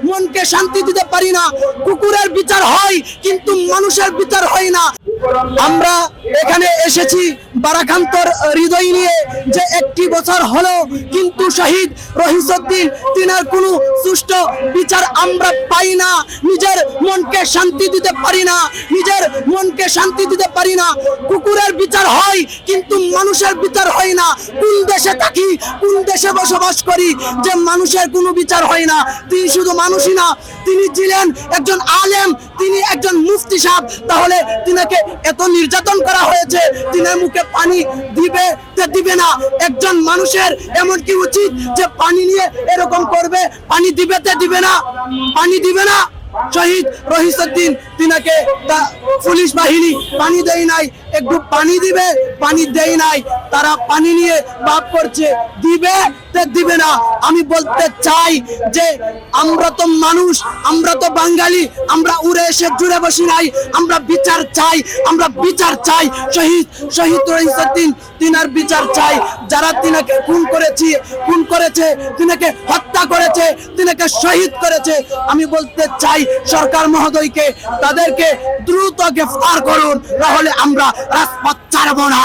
মনকে শান্তি দিতে পারি না। কুকুরের বিচার হয় কিন্তু মানুষের বিচার হয় না। আমরা এখানে এসেছি বারাকান্তর হৃদয় নিয়ে, যে একটি বছর হলো কিন্তু শহীদ রহিসউদ্দিন তিনার কোনো সুষ্ঠু বিচার আমরা পাই না। নিজের মনকে শান্তি দিতে পারি না, নিজের মনকে শান্তি দিতে পারি না। কুকুরের বিচার হয় কিন্তু মানুষের বিচার হয় না। কোন দেশে থাকি, কোন দেশে বসবাস করি যে মানুষের কোনো বিচার হয় না? তিনি শুধু মানুষই না, তিনি ছিলেন একজন আলেম, তিনি একজন মুফতি সাহেব। তাহলে তিনাকে এত নির্যাতন করা হয়েছে, তিনার মুখে পানি দিবে দিবে না? একজন মানুষের এমন কি উচিত যে পানি নিয়ে এরকম করবে? পানি দিবে দিবে না? পানি দিবে না? শহীদ রহিসউদ্দিন তিনাকে পুলিশ বাহিনী পানি দেয় নাই, একটু পানি দিবে, পানি দেয় নাই। তারা পানি নিয়ে বাপ করছে, দিবে দিবে না? আমি বলতে চাই যে আমরা তো মানুষ, আমরা তো বাঙালি, আমরা উড়ে এসে জুড়ে বসি নাই। আমরা বিচার চাই, আমরা বিচার চাই। শহীদ রহিসউদ্দিন তিনার বিচার চাই। যারা তিনাকে খুন করেছে, তিনাকে হত্যা করেছে, তিনাকে শহীদ করেছে, আমি বলতে চাই সরকার মহোদয়কে, তাদেরকে দ্রুত গ্রেফতার করুন, নাহলে আমরা রাজপথ ছাড়ব না।